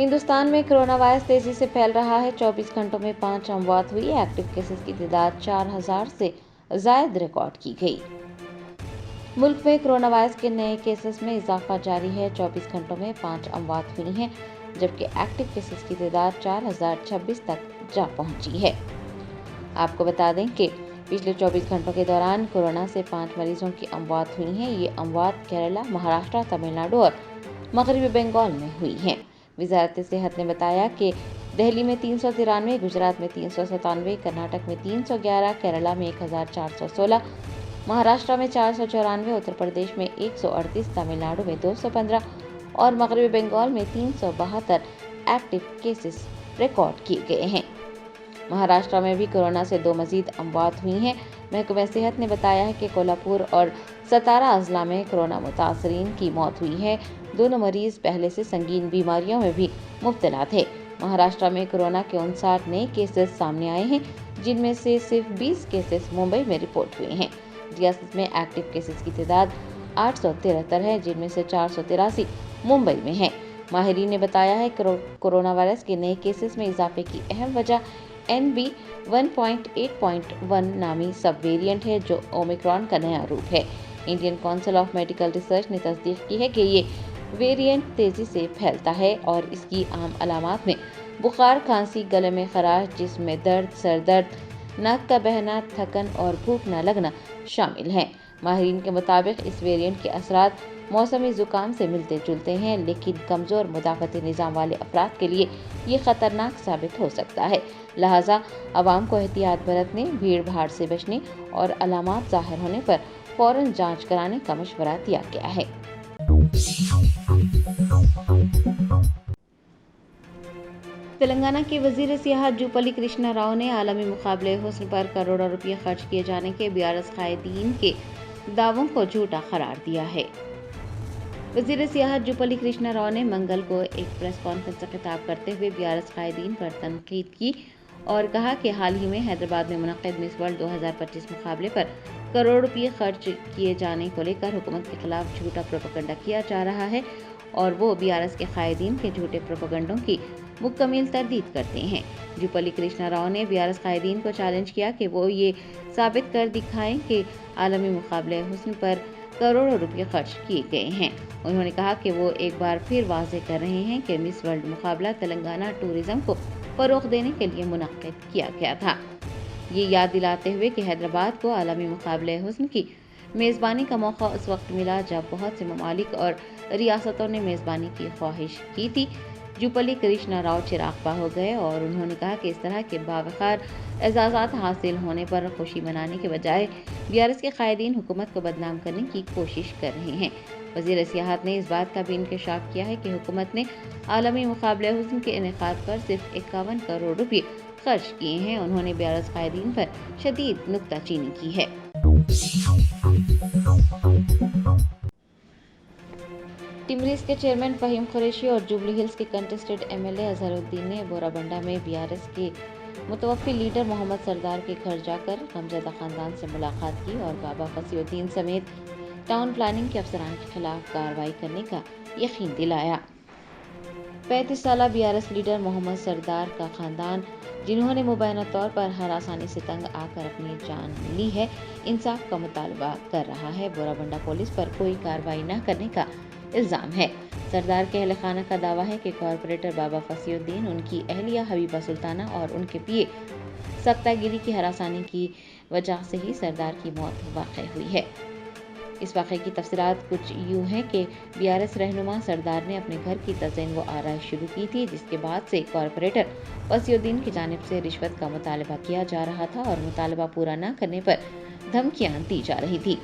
हिंदुस्तान में corona virus तेजी से फैल रहा है। 24 घंटों में 5 अमवात हुई। एक्टिव केसेस की तादाद 4000 से जायद रिकॉर्ड की गई। मुल्क में कोरोना वायरस के नए केसेस में इजाफा जारी है। 24 घंटों में 5 अमवात हुई हैं, जबकि एक्टिव केसेस की तादाद 4026 तक जा पहुंची है। आपको बता दें कि पिछले 24 घंटों के दौरान कोरोना से 5 मरीजों की अमवात हुई हैं। ये अमवात केरला, महाराष्ट्र, तमिलनाडु और मगरबी बंगाल में हुई हैं। वजारत सेहत ने बताया कि दिल्ली में 393, गुजरात में 397, कर्नाटक में 311, केरला में 1416, महाराष्ट्र में 494, उत्तर प्रदेश में 138, तमिलनाडु में 215 और मगरबी बंगाल में 372 एक्टिव केसेस रिकॉर्ड किए गए हैं। महाराष्ट्र में भी कोरोना से 2 मजीद अमवात हुई हैं। महकमा सेहत ने बताया है कि कोल्हापुर और सतारा अजला में कोरोना मुतासरीन की मौत हुई है। दोनों मरीज पहले से संगीन बीमारियों में भी मुब्तला थे। महाराष्ट्र में कोरोना के 59 नए केसेस सामने आए हैं, जिनमें से सिर्फ 20 केसेस मुंबई में रिपोर्ट हुए हैं। रियासत में एक्टिव केसेस की तादाद 873 है, जिनमें से 483 मुंबई में हैं। माहिरीन ने बताया है कि कोरोना वायरस के नए केसेस में इजाफे की अहम वजह NB 1.8.1 नामी सब वेरिएंट है, जो ओमिक्रॉन का नया रूप है। Indian council of medical research ने तस्दीक की है कि ये वेरिएंट तेजी से फैलता है और इसकी आम अलामात में बुखार, खांसी, गले में खराश, जिस्म में दर्द, सर दर्द, नाक का बहना, थकन और भूख न लगना शामिल हैं। माहिरीन के मुताबिक इस वेरिएंट के असरात मौसमी जुकाम से मिलते जुलते हैं, लेकिन कमज़ोर मुदाफ़ती निज़ाम वाले अफराद के लिए ये ख़तरनाक साबित हो सकता है। लिहाजा आवाम को एहतियात बरतने, भीड़ भाड़ से बचने और अलामात ज़ाहिर होने पर फ़ौरन जांच कराने का मशवरा दिया गया है। तेलंगाना के वज़ीर सियाहत जुपल्ली कृष्णा राव ने आलमी मुकाबले हुस्न पर करोड़ों रुपये खर्च किए जाने के BRS कायदीन के दावों को झूठा करार दिया है। वज़ीर सियाहत जुपल्ली कृष्णा राव ने मंगल को एक प्रेस कॉन्फ्रेंस से खिताब करते हुए BRS कायदीन पर तनकीद की और कहा कि हाल ही में हैदराबाद में मुनक़्क़िद मिस वर्ल्ड 2025 मुकाबले पर करोड़ रुपये खर्च किए जाने को लेकर हुकूमत के खिलाफ झूठा प्रोपेगेंडा किया जा रहा है और वो BRS के कायदीन के झूठे प्रोपेगेंडों की मुकम्मल तरदीद करते हैं। जुपल्ली कृष्णा राव ने BRS कायदीन को चैलेंज किया कि वो ये साबित कर दिखाएं कि आलमी मुकाबले हुस्न पर करोड़ों रुपये खर्च किए गए हैं। उन्होंने कहा कि वो एक बार फिर वाज़ेह कर रहे हैं कि मिस वर्ल्ड मुकाबला तेलंगाना टूरिज़्म को फ़रोग़ देने के लिए मुनक़्क़िद किया गया था। ये याद दिलाते हुए कि हैदराबाद को आलमी मुकाबले हुस्न की मेज़बानी का मौका उस वक्त मिला जब बहुत से ममालिक और रियासतों ने मेज़बानी की ख्वाहिश की थी। जुपल्ली कृष्णा राव चिरागपा हो गए और उन्होंने कहा कि इस तरह के बावक़ार एजाज़ात हासिल होने पर खुशी मनाने के बजाय BRS के कायदीन हुकूमत को बदनाम करने की कोशिश कर रहे हैं। वज़ीर सियाहत ने इस बात का भी इंकशाफ किया है कि हुकूमत ने आलमी मुकाबले हुस्न के इनेकाद पर सिर्फ 51 करोड़ रुपये खर्च किए हैं। उन्होंने BRS कायदीन पर शदीद नुक्ताचीनी की है। टिमरीज के चेयरमैन फ़हीम कुरैशी और जुबली हिल्स के कंटेस्टेड MLA अज़हरुद्दीन ने बोराबंडा में BRS के मुतवफ़्फ़ी लीडर मोहम्मद सरदार के घर जाकर गमज़दा ख़ानदान से मुलाकात की और बाबा फसीउद्दीन समेत टाउन प्लानिंग के अफसरान के खिलाफ कार्रवाई करने का यकीन दिलाया। 35 साला BRS लीडर मोहम्मद सरदार का ख़ानदान, जिन्होंने मुबैना तौर पर हरासानी से तंग आकर अपनी जान ली है, इंसाफ का मुतालबा कर रहा है। बोराबंडा पुलिस पर कोई कार्रवाई न करने का इल्ज़ाम है। सरदार के अहल खाना का दावा है कि कॉरपोरेटर बाबा फसीउद्दीन, उनकी अहलिया हबीबा सुल्ताना और उनके पिए सख्तागिरी की हरासानी की वजह से ही सरदार की मौत वाक़ई हुई है। इस वाक़े की तफसीलात कुछ यूँ हैं कि BRS रहनुमा सरदार ने अपने घर की तज़यीन व आराइश शुरू की थी, जिसके बाद से कॉरपोरेटर फसीउद्दीन की जानिब से रिश्वत का मुतालबा किया जा रहा था और मुतालबा पूरा न करने पर धमकियाँ दी जा रही थी।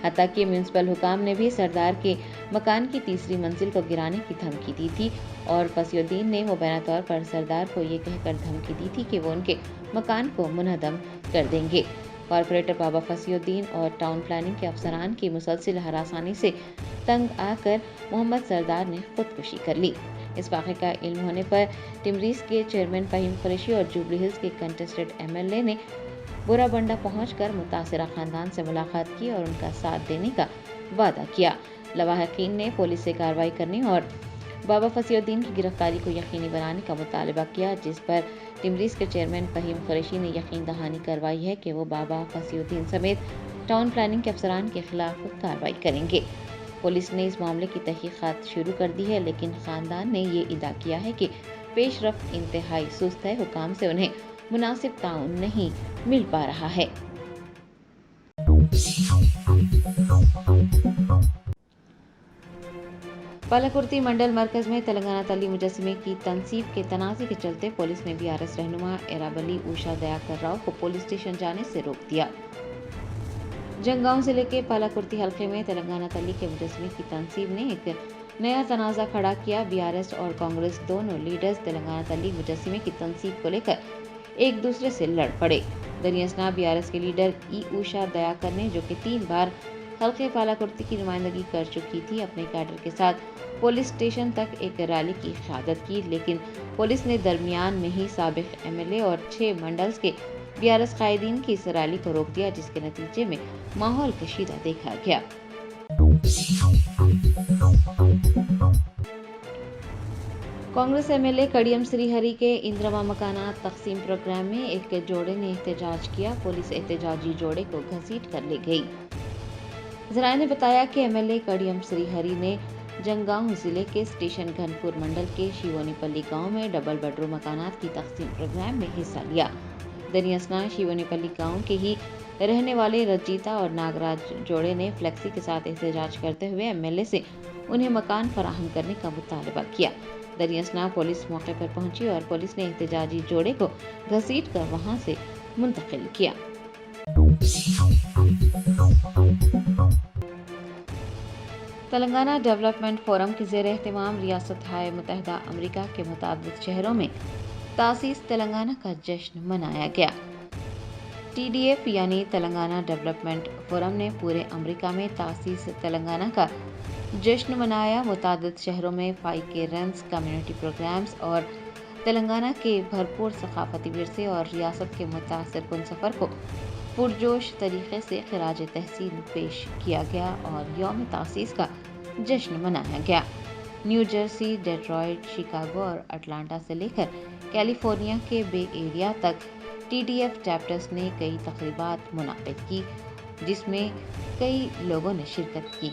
हत्ता कि म्यूनसिपल हुकाम ने भी सरदार के मकान की तीसरी मंजिल को गिराने की धमकी दी थी और फसीउद्दीन ने मुबैना तौर पर सरदार को ये कहकर धमकी दी थी कि वो उनके मकान को मुनहदम कर देंगे। कॉरपोरेटर बाबा फसीउद्दीन और टाउन प्लानिंग के अफसरान की मुसलसिल हरासानी से तंग आकर मोहम्मद सरदार ने खुदकुशी कर ली। इस वाक़े का इल्म होने पर टिमरीज के चेयरमैन फ़हीम कुरैशी और जुबली हिल्स के कंटेस्टेड MLA ने बोराबंडा पहुंचकर मुतासिरा खानदान से मुलाकात की और उनका साथ देने का वादा किया। लवाहकीन ने पुलिस से कार्रवाई करने और بابا فصیح الدین کی گرفتاری کو یقینی بنانے کا مطالبہ کیا، جس پر ٹمریز کے چیئرمین فہیم قریشی نے یقین دہانی کروائی ہے کہ وہ بابا فصیح الدین سمیت ٹاؤن پلاننگ کے افسران کے خلاف کارروائی کریں گے۔ پولیس نے اس معاملے کی تحقیقات شروع کر دی ہے، لیکن خاندان نے یہ ادعا کیا ہے کہ پیش رفت انتہائی سست ہے، حکام سے انہیں مناسب تعاون نہیں مل پا رہا ہے۔ پالاکرتی منڈل مرکز میں تلنگانہ تلی مجسمے کی تنصیب کے تنازع کے چلتے پولیس نے BRS رہنما ایرابلی اوشا دیاکر راؤ کو پولیس اسٹیشن جانے سے روک دیا۔ جنگاؤں ضلع کے پالاکرتی حلقے میں تلنگانہ تلی کے مجسمے کی تنصیب نے ایک نیا تنازع کھڑا کیا۔ BRS اور کانگریس دونوں لیڈرز تلنگانہ تلی مجسمے کی تنصیب کو لے کر ایک دوسرے سے لڑ پڑے۔ دریں اثنا BRS کے لیڈر اوشا دیاکر نے، جو کہ 3 بار حلقے پالاکرتی کی نمائندگی کر چکی تھی، اپنے کیڈر کے ساتھ پولیس اسٹیشن تک ایک ریلی کی قیادت کی، لیکن پولیس نے درمیان میں ہی سابق MLA اور 6 منڈلز کے BRS قائدین کی اس ریلی کو روک دیا، جس کے نتیجے میں ماحول کشیدہ دیکھا گیا۔ کانگریس MLA کڑیم سری ہری کے اندرما مکانات تقسیم پروگرام میں ایک جوڑے نے احتجاج کیا۔ پولیس احتجاجی جوڑے کو گھسیٹ کر لے گئی۔ ذرائع نے بتایا کہ MLA کڑیم سری ہری نے جنگاؤں ضلع کے اسٹیشن گھنپور منڈل کے شیوونی پلی گاؤں میں ڈبل بیڈروم مکانات کی تقسیم پروگرام میں حصہ لیا۔ دریں اثنا شیوونی پلی گاؤں کے ہی رہنے والے رجیتا اور ناگراج جوڑے نے فلیکسی کے ساتھ احتجاج کرتے ہوئے MLA سے انہیں مکان فراہم کرنے کا مطالبہ کیا۔ دریں اثنا پولیس موقع پر پہنچی اور پولیس نے احتجاجی جوڑے کو گھسیٹ کر وہاں سے منتقل کیا۔ تلنگانہ ڈیولپمنٹ فورم کے زیر اہتمام ریاستہائے متحدہ امریکہ کے متعدد شہروں میں تاسیس تلنگانہ کا جشن منایا گیا۔ TDF یعنی تلنگانہ ڈیولپمنٹ فورم نے پورے امریکہ میں تاسیس تلنگانہ کا جشن منایا۔ متعدد شہروں میں 5K رنز، کمیونٹی پروگرامز اور تلنگانہ کے بھرپور ثقافتی ورثے اور ریاست کے متاثر کن سفر کو پرجوش طریقے سے خراج تحسین پیش کیا گیا اور یوم تاسیس کا جشن منایا گیا۔ نیو جرسی، ڈیٹرائٹ، شکاگو اور اٹلانٹا سے لے کر کیلیفورنیا کے بے ایریا تک TDF چیپٹرز نے کئی تقریبات منعقد کی، جس میں کئی لوگوں نے شرکت کی۔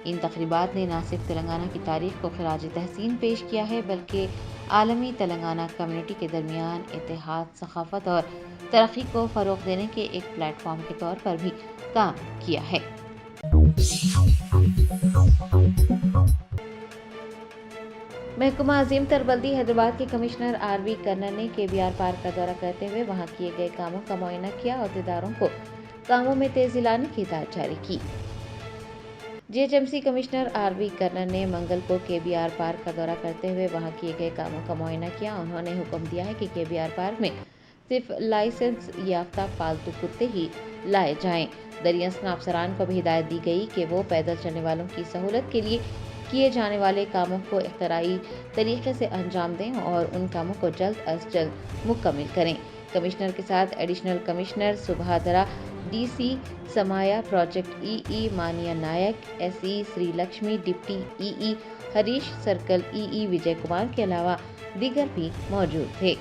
ان تقریبات نے نہ صرف تلنگانہ کی تاریخ کو خراج تحسین پیش کیا ہے، بلکہ عالمی تلنگانہ کمیونٹی کے درمیان اتحاد، ثقافت اور ترقی کو فروغ دینے کے ایک پلیٹ فارم کے طور پر بھی کام کیا ہے۔ محکمہ عظیم تر بلدی حیدرآباد کے کمشنر RV کرنل نے KBR پارک کا دورہ کرتے ہوئے وہاں کیے گئے کاموں کا معائنہ کیا اور عہدیداروں کو کاموں میں تیزی لانے کی ہدایت جاری کی۔ GHMC کمشنر RV کرنل نے منگل کو KBR پارک کا دورہ کرتے ہوئے وہاں کیے گئے کاموں کا معائنہ کیا۔ انہوں نے حکم دیا ہے کہ KBR پارک میں صرف لائسنس یافتہ پالتو کتے ہی لائے جائیں۔ دریں اثنا افسران کو بھی ہدایت دی گئی کہ وہ پیدل چلنے والوں کی سہولت کے لیے کیے جانے والے کاموں کو اختراعی طریقے سے انجام دیں اور ان کاموں کو جلد از جلد مکمل کریں۔ کمشنر کے ساتھ additional commissioner Subhadra, DC Samaya, project EE Manya Naik, SE Sri Lakshmi, deputy EE Harish, circle EE Vijay Kumar کے علاوہ دیگر بھی موجود تھے۔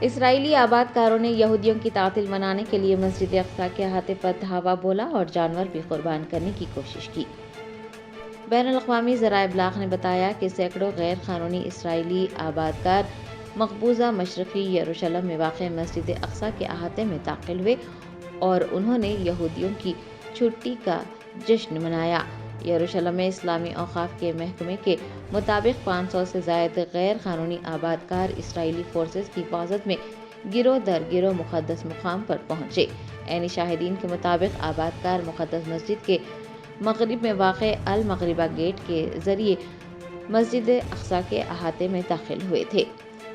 اسرائیلی آباد کاروں نے یہودیوں کی تعطیل منانے کے لیے مسجد اقصی کے احاطے پر دھاوا بولا اور جانور بھی قربان کرنے کی کوشش کی۔ بین الاقوامی ذرائع ابلاغ نے بتایا کہ سینکڑوں غیر قانونی اسرائیلی آباد کار مقبوضہ مشرقی یروشلم میں واقع مسجد اقصی کے احاطے میں داخل ہوئے اور انہوں نے یہودیوں کی چھٹی کا جشن منایا۔ یروشلم میں اسلامی اوقاف کے محکمے کے مطابق 500 سے زائد غیر قانونی آباد کار اسرائیلی فورسز کی حفاظت میں گروہ در گروہ مقدس مقام پر پہنچے۔ عینی شاہدین کے مطابق آباد کار مقدس مسجد کے مغرب میں واقع المغربہ گیٹ کے ذریعے مسجد اقصی کے احاطے میں داخل ہوئے تھے۔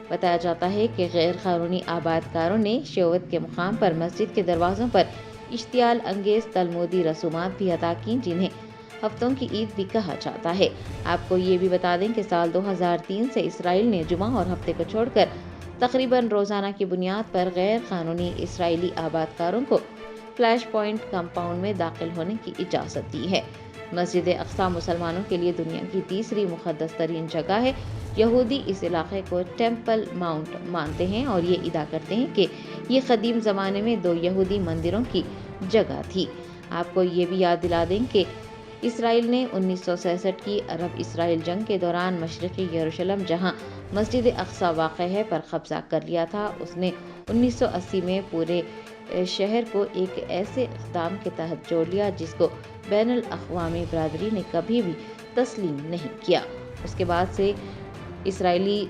بتایا جاتا ہے کہ غیر قانونی آباد کاروں نے شیوت کے مقام پر مسجد کے دروازوں پر اشتعال انگیز تلمودی رسومات بھی ادا کی، جنہیں ہفتوں کی عید بھی کہا جاتا ہے۔ آپ کو یہ بھی بتا دیں کہ سال 2003 سے اسرائیل نے جمعہ اور ہفتے کو چھوڑ کر تقریباً روزانہ کی بنیاد پر غیر قانونی اسرائیلی آباد کاروں کو فلیش پوائنٹ کمپاؤنڈ میں داخل ہونے کی اجازت دی ہے۔ مسجد اقصی مسلمانوں کے لیے دنیا کی تیسری مقدس ترین جگہ ہے۔ یہودی اس علاقے کو ٹیمپل ماؤنٹ مانتے ہیں اور یہ ادعا کرتے ہیں کہ یہ قدیم زمانے میں 2 یہودی مندروں کی جگہ تھی۔ آپ کو یہ بھی یاد دلا دیں کہ اسرائیل نے 1967 کی عرب اسرائیل جنگ کے دوران مشرقی یروشلم جہاں مسجد اقصی واقع ہے پر قبضہ کر لیا تھا۔ اس نے 1980 میں پورے شہر کو ایک ایسے اقدام کے تحت جوڑ لیا جس کو بین الاقوامی برادری نے کبھی بھی تسلیم نہیں کیا۔ اس کے بعد سے اسرائیلی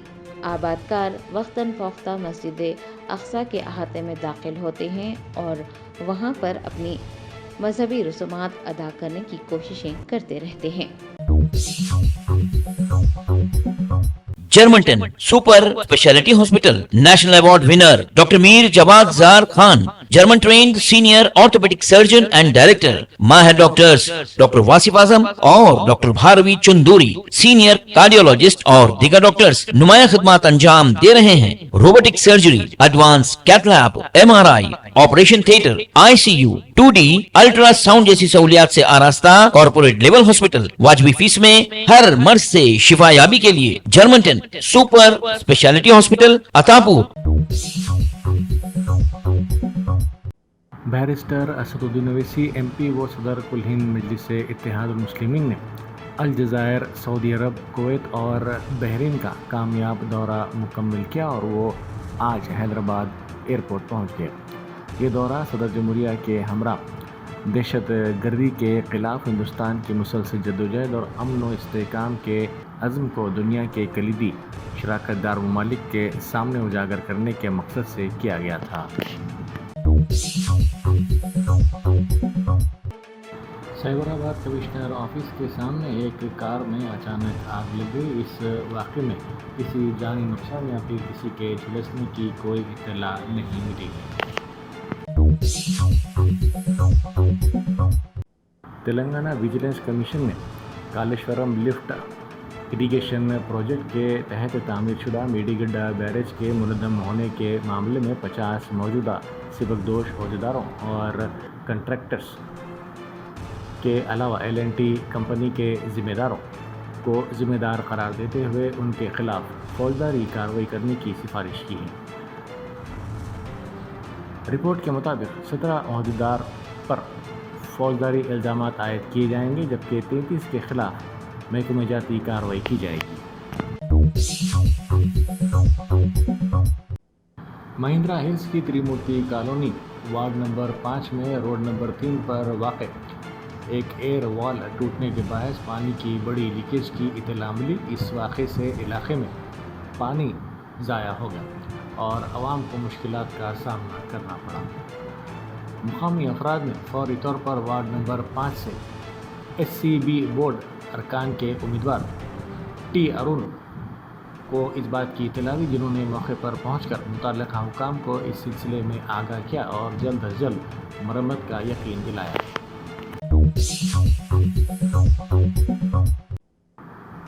آبادکار وقتاً فوقتاً مسجد اقصی کے احاطے میں داخل ہوتے ہیں اور وہاں پر اپنی مذہبی رسومات ادا کرنے کی کوششیں کرتے رہتے ہیں۔ Germanten super speciality hospital national award winner doctor Mir Jawad Zar Khan, German trained senior orthopaedic surgeon and director, ماہر ڈاکٹرز ڈاکٹر واصف اعظم اور doctor Bharavi Chanduri, senior cardiologist اور دیگر ڈاکٹرز نمایاں خدمات انجام دے رہے ہیں۔ Robotic surgery, advance cath lab, MRI، operation theatre, ICU، 2D ultrasound جیسی سہولیات سے آراستہ کارپوریٹ لیول ہاسپٹل، واجبی فیس میں ہر مرض سے شفا یابی کے لیے Germanten super speciality hospital Attapur. Barrister Asaduddin Owaisi MP و صدر کل ہند مجلس اتحاد المسلمین نے الجزائر، سعودی عرب، کویت اور بحرین کا کامیاب دورہ مکمل کیا اور وہ آج حیدرآباد ایئرپورٹ پہنچ گئے۔ یہ دورہ صدر جمہوریہ کے ہمراہ دہشت گردی کے خلاف ہندوستان کی مسلسل جدوجہد اور امن و استحکام کے عزم کو دنیا کے کلیدی شراکت دار ممالک کے سامنے اجاگر کرنے کے مقصد سے کیا گیا تھا۔ سائبرآباد کمشنر آفس کے سامنے ایک کار میں اچانک آگ لگ گئی۔ اس واقعے میں کسی جانی نقصان یا پھر کسی کے جھلسنے کی کوئی اطلاع نہیں ملی۔ تلنگانہ ویجیلنس کمیشن نے کالیشورم لفٹ اریگیشن پروجیکٹ کے تحت تعمیر شدہ میڈیگڈا بیریج کے منہدم ہونے کے معاملے میں 50 موجودہ سبکدوش عہدیداروں اور کنٹریکٹرز کے علاوہ L&T کمپنی کے ذمہ داروں کو ذمہ دار قرار دیتے ہوئے ان کے خلاف فوجداری کارروائی کرنے کی سفارش کی ہے۔ رپورٹ کے مطابق 17 عہدیدار پر فوجداری الزامات عائد کیے جائیں گے جبکہ 33 کے خلاف محکمہ جاتی کارروائی کی جائے گی۔ مہندرا ہلز کی تریمورتی کالونی وارڈ نمبر 5 میں روڈ نمبر 3 پر واقع ایک ایئر وال ٹوٹنے کے باعث پانی کی بڑی لیکیج کی اطلاع ملی۔ اس واقعے سے علاقے میں پانی ضائع ہو گیا اور عوام کو مشکلات کا سامنا کرنا پڑا۔ مقامی افراد نے فوری طور پر وارڈ نمبر 5 سے SCB بورڈ ارکان کے امیدوار T ارون کو اس بات کی اطلاع دی، جنہوں نے موقع پر پہنچ کر متعلقہ حکام کو اس سلسلے میں آگاہ کیا اور جلد از جلد مرمت کا یقین دلایا۔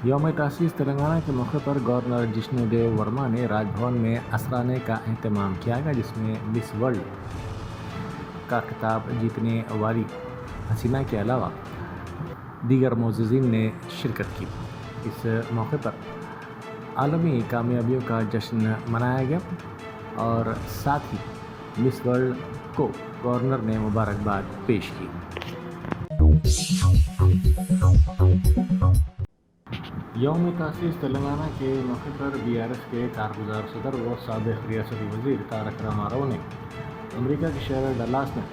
یوم تاسیس تلنگانہ کے موقع پر گورنر جشنو دیو ورما نے راج بھون میں اسرانے کا اہتمام کیا گیا، جس میں مس ورلڈ کا خطاب جیتنے والی حسینہ کے علاوہ دیگر معززین نے شرکت کی۔ اس موقع پر عالمی کامیابیوں کا جشن منایا گیا اور ساتھ ہی مس ورلڈ کو گورنر نے مبارکباد پیش کی۔ یوم تاسیس تلنگانہ کے موقع پر BRS کے کارگزار صدر و سابق ریاستی وزیر تارک راما راؤ نے امریکہ کے شہر ڈلاس میں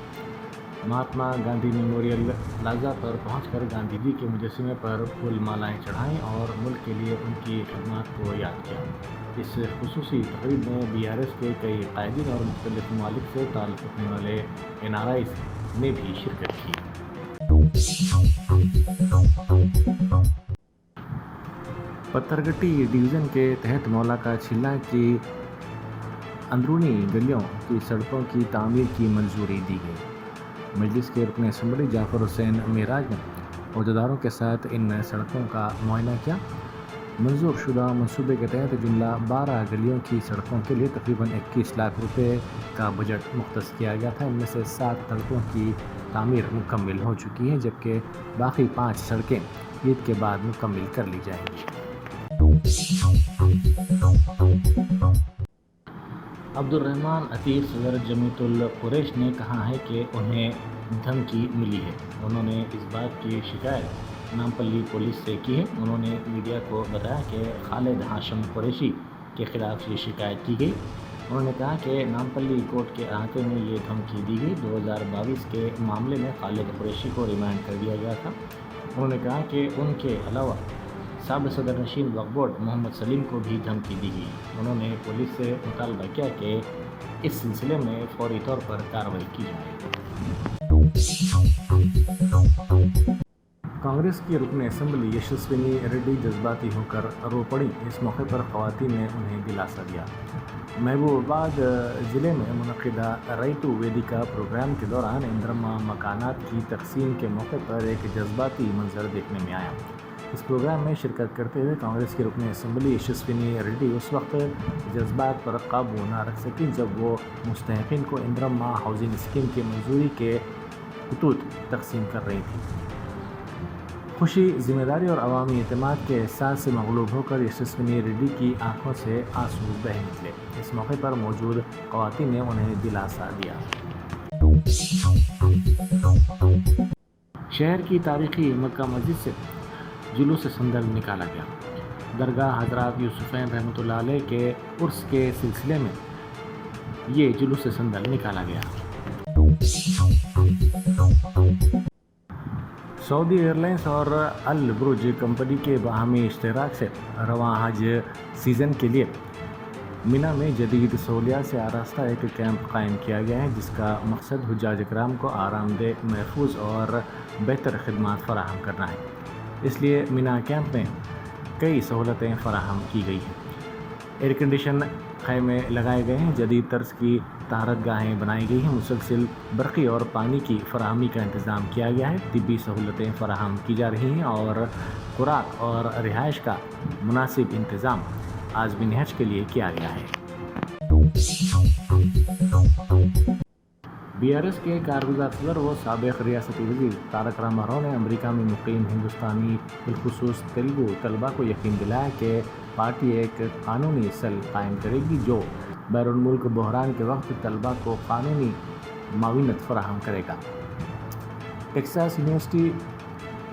مہاتما گاندھی میموریل پلازا پر پہنچ کر گاندھی جی کے مجسمے پر پھول مالائیں چڑھائیں اور ملک کے لیے ان کی خدمات کو یاد کیا۔ اس خصوصی تقریب میں BRS کے کئی قائدین اور مختلف ممالک سے تعلق رکھنے والے NRIs نے بھی شرکت کی۔ پتھرگٹی ڈویژن کے تحت مولا کا چھیلا کی اندرونی گلیوں کی سڑکوں کی تعمیر کی منظوری دی گئی۔ مجلس کے رکن اسمبلی جعفر حسین معراج نے عہدیداروں کے ساتھ ان سڑکوں کا معائنہ کیا۔ मंजूर शुदा मनसूबे के तहत जुमला 12 गलियों की सड़कों के लिए तकरीबन 21 लाख रुपए का बजट मुख्तस किया गया था। इनमें से 7 सड़कों की तामीर मुकम्मल हो चुकी है, जबकि बाकी 5 सड़कें ईद के बाद मुकम्मल कर ली जाएंगी। अब्दुर्रहमान अतीक सदर जमीयतुल कुरैश ने कहा है कि उन्हें धमकी मिली है। उन्होंने इस बात की शिकायत नामपल्ली पुलिस से की है। उन्होंने मीडिया को बताया कि खालिद हाशिम कुरैशी के खिलाफ ये शिकायत की गई। उन्होंने कहा कि नामपल्ली कोर्ट के अहाते में ये धमकी दी गई। 2022 के मामले में खालिद कुरैशी को रिमांड कर दिया गया था। उन्होंने कहा कि उनके अलावा साबिक़ सदर नशीन वक्फ बोर्ड मोहम्मद सलीम को भी धमकी दी गई। उन्होंने पुलिस से मुतालबा किया कि इस सिलसिले में फौरी तौर पर कार्रवाई की जाए। कांग्रेस की रुकन असम्बली यशस्विनी रेड्डी जज्बाती होकर रो पड़ी। इस मौके पर ख़वातीन ने उन्हें दिलासा दिया। महबूबाबाद ज़िले में मुनक़िदा रैतु वेदिका प्रोग्राम के दौरान इंद्रमा मकानात की तकसीम के मौके पर एक जज्बाती मंजर देखने में आया। इस प्रोग्राम में शिरकत करते हुए कांग्रेस की रुकन असम्बली यशस्विनी रेड्डी उस वक्त जज्बात पर काबू न रख सकी जब वो मुस्तहिक़ीन को इंद्रमा हाउसिंग स्कीम की मंजूरी के खतूत तकसीम कर रही थी। खुशी, जिम्मेदारी और अवामी एतमाद के एहसास से मगलूब होकर यशस्विनी रेड्डी की आंखों से आंसू बह निकले। इस मौके पर मौजूद ख़वातीन ने उन्हें दिलासा दिया। शहर की तारीखी मक्का मस्जिद से जुलूस संदल निकाला गया। दरगाह हज़रत यूसुफ़ैन रहमतुल्लाह अलैह के उर्स के सिलसिले में ये जुलूस संदल निकाला गया। सऊदी एयरलाइंस और अल बुरुज कंपनी के बाहमी इश्तराक से रवां हज सीज़न के लिए मिना में जदीद सहूलियात से आरास्ता एक कैंप कायम किया गया है, जिसका मकसद हुज्जाज इकराम को आरामदेह, महफूज और बेहतर खिदमात फराहम करना है। इसलिए मिना कैंप में कई सहूलतें फराहम की गई हैं। एयर कंडीशन खैमे लगाए गए हैं, जदीद तर्ज की तहारत गाहें बनाई गई हैं, मुसलसिल बरक़ी और पानी की फराहमी का इंतज़ाम किया गया है, तिब्बी सहूलतें फराहम की जा रही हैं और खुराक और रिहाइश का मुनासिब इंतज़ाम आज़मीन हज के लिए किया गया है। BRS के कारगुज़ार सदर व साबिक़ रियासती वज़ीर तारक रामाराव ने अमरीका में मुक़ीम हिंदुस्तानी बिलखुसूस तेलुगु तलबा को यकीन दिलाया कि पार्टी एक कानूनी सेल कायम करेगी जो बैरून मुल्क बहरान के वक्त तलबा को कानूनी माविनत फराहम करेगा। टेक्सास यूनिवर्सिटी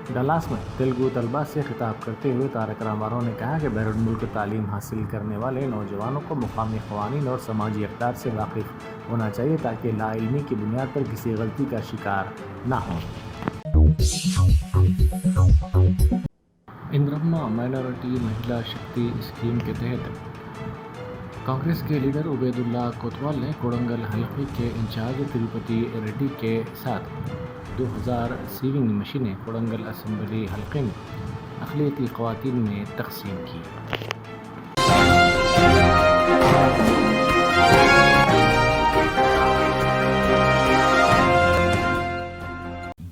डलास में तेलुगु तलबा से खिताब करते हुए तारक रामाराव ने कहा कि बैरून मुल्क तालीम हासिल करने वाले नौजवानों को मुकामी क़वानीन और समाजी अक़दार से वाकिफ़ होना चाहिए ताकि लाइल्मी की बुनियाद पर किसी गलती का शिकार ना हो। इंद्रमा माइनॉरिटी महिला शक्ति स्कीम के तहत कांग्रेस के लीडर उबैदुल्ला कोतवाल ने कोडंगल हलके के इंचार्ज तिरुपति रेड्डी के साथ 2000 सीविंग मशीनें कोडंगल असम्बली हलके में अक़लियती ख़वातीन में तक़सीम की।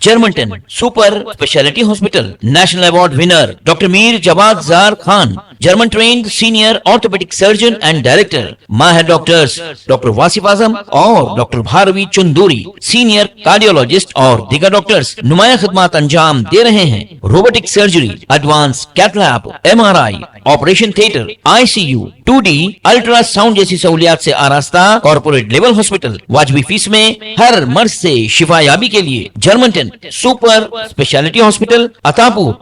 Germanten super speciality hospital national award winner doctor Mir Jawad Zar Khan, German trained senior orthopaedic surgeon and director, माहिर डॉक्टर्स डॉक्टर वासिफ आजम और doctor Bharavi Chunduri, senior cardiologist और दीगर डॉक्टर्स नुमाया खिदमत अंजाम दे रहे हैं। Robotic surgery, advance cath lab, MRI, operation theatre, ICU, 2D ultrasound जैसी सहूलियात से आरास्ता कॉर्पोरेट लेवल हॉस्पिटल। वाजबी फीस में हर मर्ज से शिफायाबी के लिए Germanton super speciality hospital, Attapur,